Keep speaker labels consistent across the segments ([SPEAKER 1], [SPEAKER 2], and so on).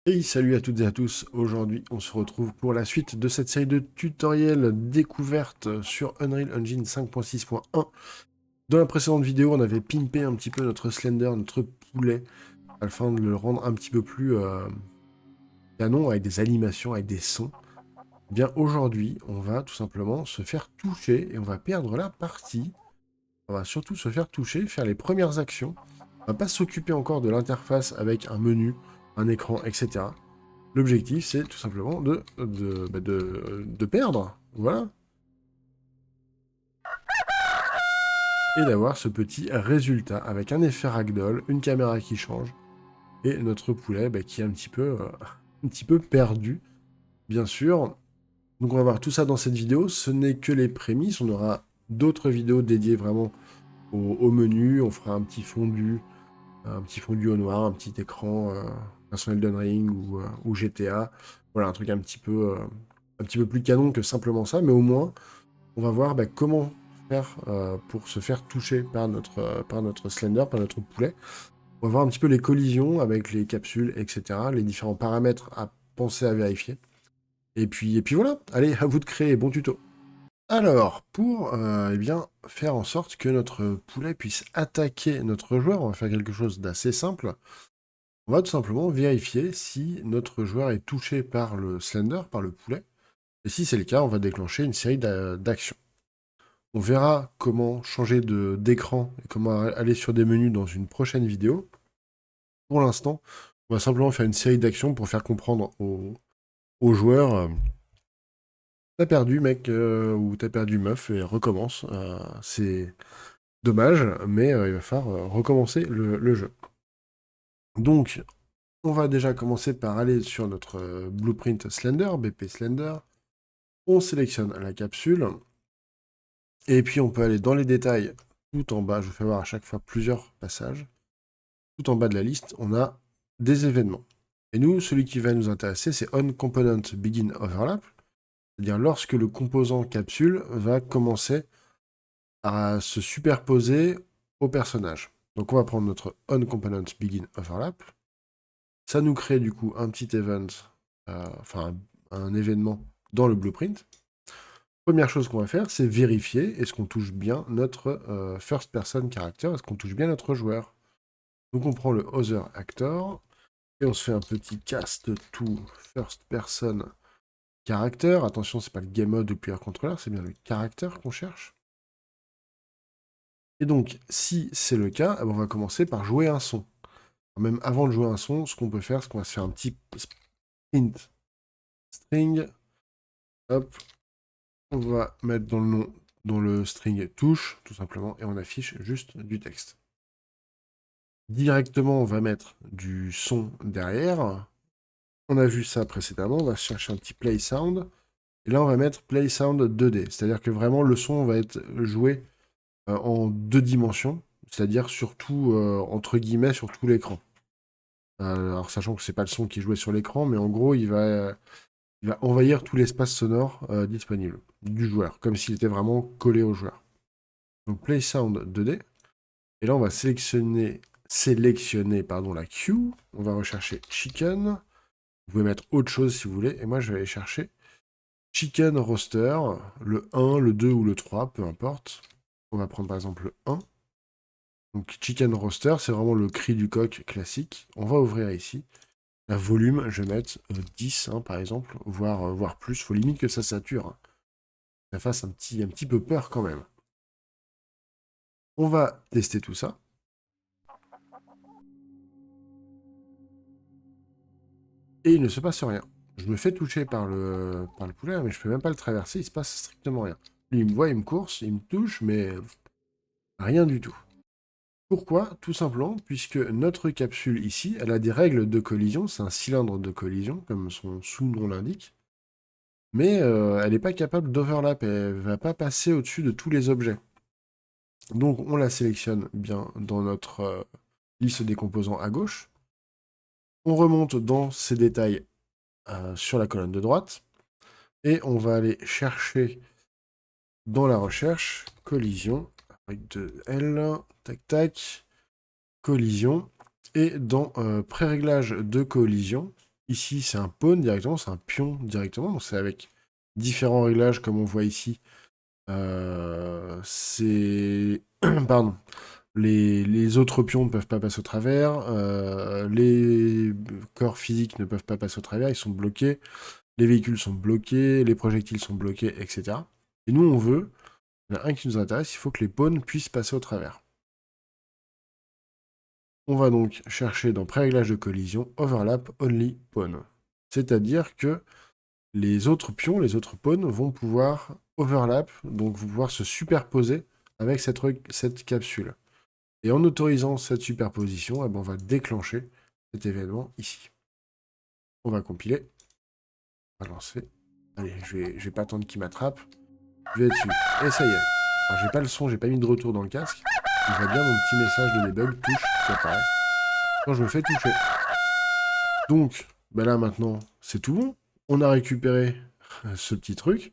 [SPEAKER 1] Hey, salut à toutes et à tous. Aujourd'hui, on se retrouve pour la suite de cette série de tutoriels découvertes sur Unreal Engine 5.6.1. Dans la précédente vidéo, on avait pimpé un petit peu notre Slender, notre poulet, afin de le rendre un petit peu plus canon, avec des animations, avec des sons. Eh bien, aujourd'hui, on va tout simplement se faire toucher et on va perdre la partie. On va surtout se faire toucher, faire les premières actions. On va pas s'occuper encore de l'interface avec un menu, un écran, etc. L'objectif, c'est tout simplement de perdre, voilà, et d'avoir ce petit résultat avec un effet ragdoll, une caméra qui change, et notre poulet qui est un petit peu perdu, bien sûr. Donc on va voir tout ça dans cette vidéo, ce n'est que les prémices, on aura d'autres vidéos dédiées vraiment au menu, on fera un petit fondu au noir, un petit écran façon Elden Ring ou GTA, voilà, un truc un petit peu plus canon que simplement ça, mais au moins, on va voir comment faire pour se faire toucher par notre Slender, par notre poulet. On va voir un petit peu les collisions avec les capsules, etc., les différents paramètres à penser à vérifier. Et puis voilà, allez, à vous de créer, bon tuto. Alors, pour eh bien, faire en sorte que notre poulet puisse attaquer notre joueur, on va faire quelque chose d'assez simple. On va tout simplement vérifier si notre joueur est touché par le Slender, par le poulet. Et si c'est le cas, on va déclencher une série d'actions. On verra comment changer d'écran et comment aller sur des menus dans une prochaine vidéo. Pour l'instant, on va simplement faire une série d'actions pour faire comprendre aux joueurs t'as perdu mec ou t'as perdu meuf et recommence. C'est dommage, mais il va falloir recommencer le jeu. Donc, on va déjà commencer par aller sur notre blueprint Slender, BP Slender. On sélectionne la capsule. Et puis on peut aller dans les détails tout en bas. Je vous fais voir à chaque fois plusieurs passages. Tout en bas de la liste, on a des événements. Et nous, celui qui va nous intéresser, c'est On Component Begin Overlap. C'est-à-dire lorsque le composant capsule va commencer à se superposer au personnage. Donc on va prendre notre On Component Begin Overlap. Ça nous crée du coup un petit event, enfin un événement dans le blueprint. Première chose qu'on va faire, c'est vérifier est-ce qu'on touche bien notre first person character, est-ce qu'on touche bien notre joueur. Donc on prend le other actor et on se fait un petit cast to first person character. Attention, c'est pas le game mode ou player controller, c'est bien le character qu'on cherche. Et donc, si c'est le cas, on va commencer par jouer un son. Même avant de jouer un son, ce qu'on peut faire, c'est qu'on va se faire un petit print string. Hop, on va mettre dans le nom, dans le string touche, tout simplement, et on affiche juste du texte. Directement, on va mettre du son derrière. On a vu ça précédemment, on va chercher un petit play sound. Et là, on va mettre play sound 2D. C'est-à-dire que vraiment, le son va être joué en 2 dimensions. C'est-à-dire surtout, entre guillemets, sur tout l'écran. Alors, sachant que c'est pas le son qui est joué sur l'écran, mais en gros, il va envahir tout l'espace sonore disponible du joueur, comme s'il était vraiment collé au joueur. Donc, play sound 2D. Et là, on va sélectionner pardon, la queue. On va rechercher chicken. Vous pouvez mettre autre chose si vous voulez. Et moi, je vais aller chercher chicken roaster, le 1, le 2 ou le 3, peu importe. On va prendre par exemple le 1. Donc chicken roaster, c'est vraiment le cri du coq classique. On va ouvrir ici. La volume, je vais mettre 10 hein, par exemple, voire plus. Faut limite que ça sature. Hein. Ça fasse un petit peu peur quand même. On va tester tout ça. Et il ne se passe rien. Je me fais toucher par le poulet, mais je peux même pas le traverser, il se passe strictement rien. Lui, il me voit, il me course, il me touche, mais rien du tout. Pourquoi? Tout simplement, puisque notre capsule ici, elle a des règles de collision, c'est un cylindre de collision, comme son sous-nom l'indique, mais elle n'est pas capable d'overlap, elle ne va pas passer au-dessus de tous les objets. Donc on la sélectionne bien dans notre liste des composants à gauche, on remonte dans ces détails sur la colonne de droite, et on va aller chercher dans la recherche collision, avec de L, tac tac, collision, et dans pré-réglage de collision, Ici, c'est un pawn directement, c'est un pion directement. Donc, c'est avec différents réglages, comme on voit ici. C'est... Pardon. Les autres pions ne peuvent pas passer au travers. Les corps physiques ne peuvent pas passer au travers. Ils sont bloqués. Les véhicules sont bloqués. Les projectiles sont bloqués, etc. Et nous, on veut... Il y en a un qui nous intéresse. Il faut que les pawns puissent passer au travers. On va donc chercher dans pré-réglage de collision, overlap only pawn. C'est-à-dire que les autres pions, les autres pawns vont pouvoir overlap, donc vont pouvoir se superposer avec cette capsule. Et en autorisant cette superposition, eh ben, on va déclencher cet événement ici. On va compiler. On va lancer. Allez, je vais pas attendre qu'il m'attrape. Je vais dessus. Et ça y est. Alors j'ai pas le son, j'ai pas mis de retour dans le casque. Je vois bien mon petit message de debug touche qui apparaît quand je me fais toucher. Donc, ben là maintenant, c'est tout bon. On a récupéré ce petit truc.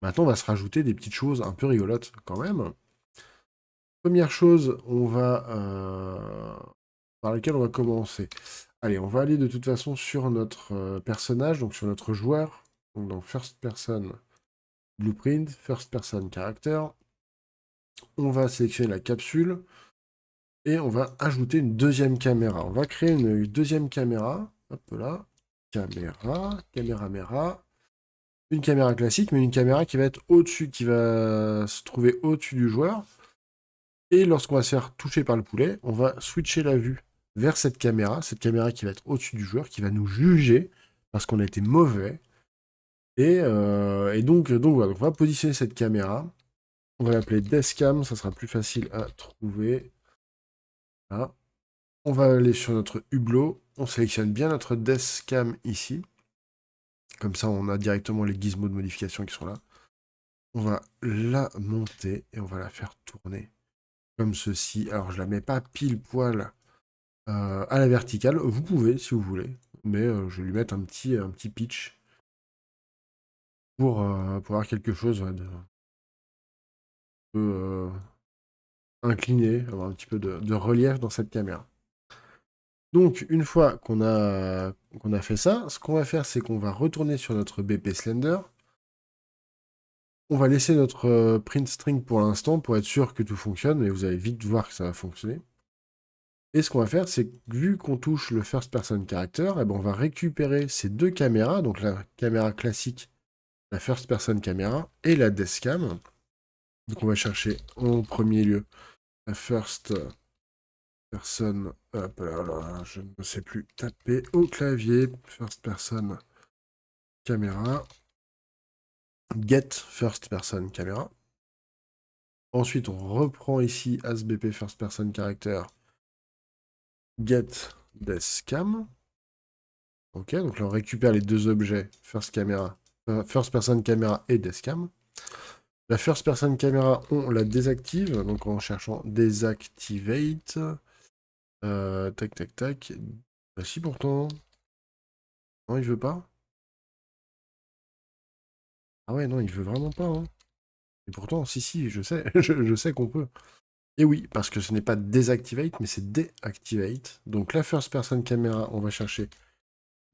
[SPEAKER 1] Maintenant, on va se rajouter des petites choses un peu rigolotes quand même. Première chose, par laquelle on va commencer. Allez, on va aller de toute façon sur notre personnage, donc sur notre joueur. Donc dans First Person Blueprint, First Person Character. On va sélectionner la capsule et on va ajouter une deuxième caméra. On va créer une deuxième caméra. Hop là. Caméra. Une caméra classique, mais une caméra qui va être au-dessus, qui va se trouver au-dessus du joueur. Et lorsqu'on va se faire toucher par le poulet, on va switcher la vue vers cette caméra qui va être au-dessus du joueur, qui va nous juger parce qu'on a été mauvais. Et donc voilà, donc on va positionner cette caméra. On va l'appeler Deskcam, ça sera plus facile à trouver. Là. On va aller sur notre hublot, on sélectionne bien notre Deskcam ici. Comme ça, on a directement les gizmos de modification qui sont là. On va la monter et on va la faire tourner comme ceci. Alors, je la mets pas pile poil à la verticale. Vous pouvez, si vous voulez. Mais je vais lui mettre un petit pitch pour avoir quelque chose de peu incliné, avoir un petit peu de relief dans cette caméra. Donc, une fois qu'on a fait ça, ce qu'on va faire, c'est qu'on va retourner sur notre BP Slender. On va laisser notre print string pour l'instant pour être sûr que tout fonctionne, mais vous allez vite voir que ça va fonctionner. Et ce qu'on va faire, c'est que vu qu'on touche le first person character, eh ben on va récupérer ces deux caméras, donc la caméra classique, la first person caméra, et la deskcam. Donc on va chercher en premier lieu la first person, hop là, je ne sais plus taper au clavier, first person caméra, get first person caméra. Ensuite, on reprend ici ASBP first person character, get deskcam. Ok, donc là on récupère les deux objets, first person camera et deskcam. La first person camera, on la désactive, donc en cherchant désactivate. Tac. Bah si pourtant. Non, il veut pas. Ah ouais, non, il veut vraiment pas. Hein. Et pourtant, si, je sais, je sais qu'on peut. Et oui, parce que ce n'est pas désactivate, mais c'est deactivate. Donc la first person camera, on va chercher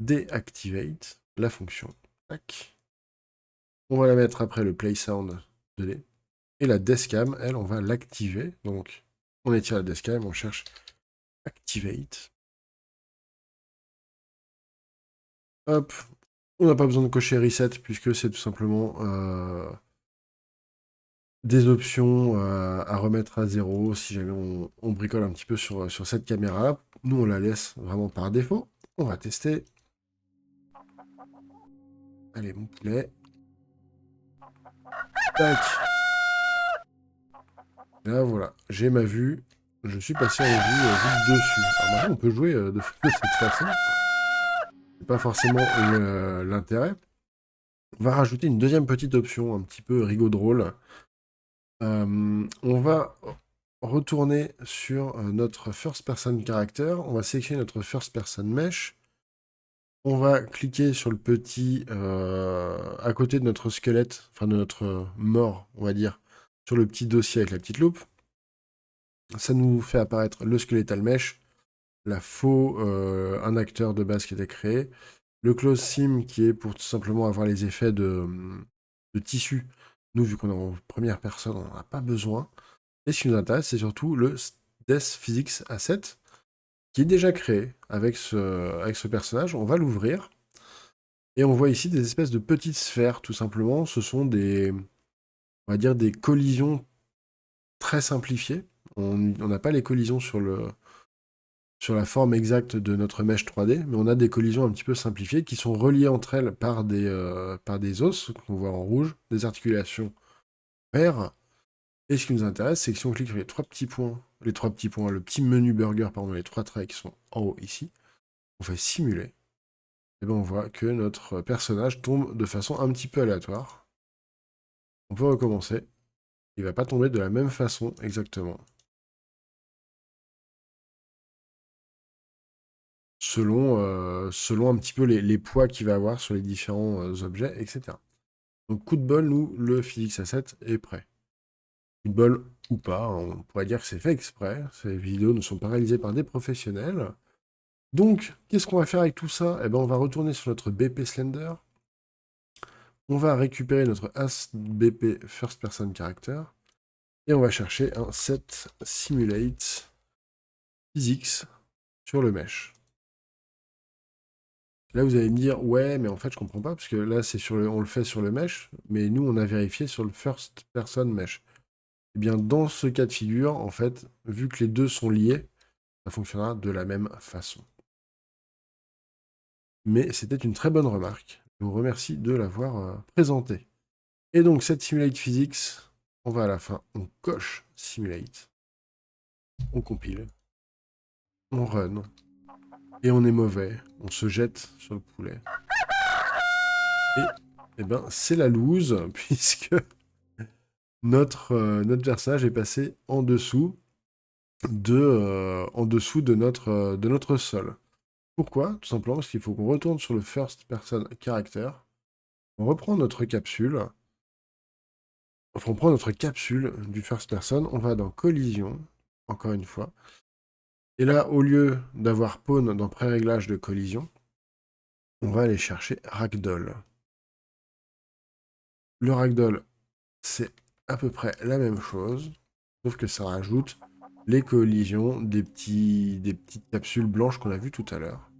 [SPEAKER 1] deactivate, la fonction. Tac. On va la mettre après le play sound 2D. Et la deskcam, elle, on va l'activer. Donc, on étire la deskcam, on cherche activate. Hop. On n'a pas besoin de cocher reset puisque c'est tout simplement des options à remettre à zéro si jamais on bricole un petit peu sur cette caméra. Nous, on la laisse vraiment par défaut. On va tester. Allez, mon poulet. Tac. Là, voilà. J'ai ma vue. Je suis passé en vue juste dessus. Alors maintenant, on peut jouer de cette façon. C'est pas forcément l'intérêt. On va rajouter une deuxième petite option, un petit peu rigolo drôle. On va retourner sur notre first person character. On va sélectionner notre first person mesh. On va cliquer sur le petit à côté de notre squelette, enfin de notre mort, on va dire, sur le petit dossier avec la petite loupe. Ça nous fait apparaître le skeletal mesh, un acteur de base qui était créé, Le close sim qui est pour tout simplement avoir les effets de tissu. Nous, vu qu'on est en première personne, on n'en a pas besoin. Et ce qui nous intéresse, c'est surtout le Death Physics Asset, qui est déjà créé avec ce personnage. On va l'ouvrir. Et on voit ici des espèces de petites sphères, tout simplement. Ce sont on va dire des collisions très simplifiées. On n'a pas les collisions sur la forme exacte de notre mèche 3D, mais on a des collisions un petit peu simplifiées qui sont reliées entre elles par des os qu'on voit en rouge, des articulations vertes. Et ce qui nous intéresse, c'est que si on clique sur les trois petits points, le petit menu burger, pardon, les trois traits qui sont en haut ici, on fait simuler, et bien on voit que notre personnage tombe de façon un petit peu aléatoire. On peut recommencer. Il va pas tomber de la même façon exactement. Selon un petit peu les poids qu'il va avoir sur les différents objets, etc. Donc coup de bol, nous, le Physics Asset est prêt. Coup de bol ou pas, on pourrait dire que c'est fait exprès. Ces vidéos ne sont pas réalisées par des professionnels. Donc, qu'est-ce qu'on va faire avec tout ça? Eh ben, on va retourner sur notre BP Slender. On va récupérer notre As BP First Person Character. Et on va chercher un set Simulate Physics sur le mesh. Là, vous allez me dire, ouais, mais en fait, je comprends pas, parce que là, on le fait sur le mesh, mais nous, on a vérifié sur le first person mesh. Eh bien, dans ce cas de figure, en fait, vu que les deux sont liés, ça fonctionnera de la même façon. Mais c'était une très bonne remarque. Je vous remercie de l'avoir présentée. Et donc, cette Simulate Physics, on va à la fin, on coche Simulate, on compile, on run, et on est mauvais, on se jette sur le poulet. Et, eh ben, c'est la loose, puisque notre personnage est passé en dessous de notre sol. Pourquoi? Tout simplement parce qu'il faut qu'on retourne sur le first person character. On reprend notre capsule. Enfin, on prend notre capsule du first person. On va dans collision, encore une fois. Et là, au lieu d'avoir pawn dans pré-réglage de collision, on va aller chercher ragdoll. Le ragdoll, c'est à peu près la même chose, sauf que ça rajoute les collisions des petites capsules blanches qu'on a vues tout à l'heure.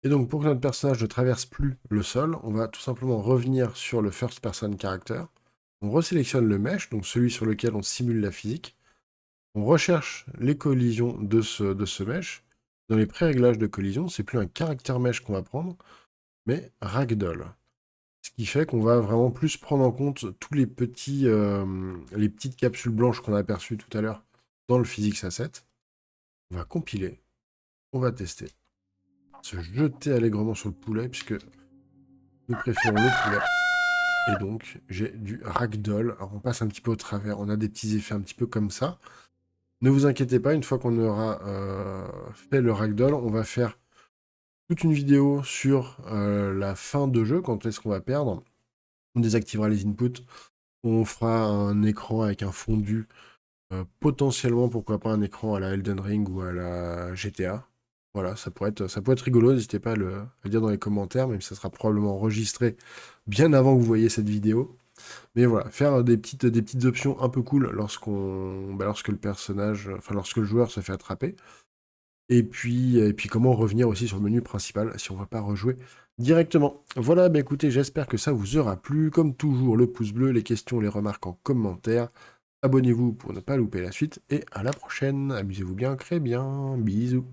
[SPEAKER 1] Et donc, pour que notre personnage ne traverse plus le sol, on va tout simplement revenir sur le first person character. On resélectionne le mesh, donc celui sur lequel on simule la physique. On recherche les collisions de ce mesh. Dans les pré-réglages de collision, c'est plus un caractère mesh qu'on va prendre, mais ragdoll. Ce qui fait qu'on va vraiment plus prendre en compte tous les petites capsules blanches qu'on a aperçues tout à l'heure dans le Physics Asset. On va compiler, on va tester, se jeter allègrement sur le poulet, puisque nous préférons le poulet. Et donc, j'ai du ragdoll. Alors, on passe un petit peu au travers. On a des petits effets un petit peu comme ça. Ne vous inquiétez pas, une fois qu'on aura fait le ragdoll, on va faire toute une vidéo sur la fin de jeu, quand est-ce qu'on va perdre. On désactivera les inputs. On fera un écran avec un fondu. Potentiellement, pourquoi pas un écran à la Elden Ring ou à la GTA. Voilà, ça pourrait être rigolo. N'hésitez pas à le dire dans les commentaires, même si ça sera probablement enregistré bien avant que vous voyez cette vidéo. Mais voilà, faire des petites options un peu cool lorsque le personnage, enfin lorsque le joueur se fait attraper. Et puis comment revenir aussi sur le menu principal si on ne va pas rejouer directement. Voilà, bah écoutez, j'espère que ça vous aura plu. Comme toujours, le pouce bleu, les questions, les remarques en commentaire. Abonnez-vous pour ne pas louper la suite. Et à la prochaine. Amusez-vous bien, créez bien. Bisous.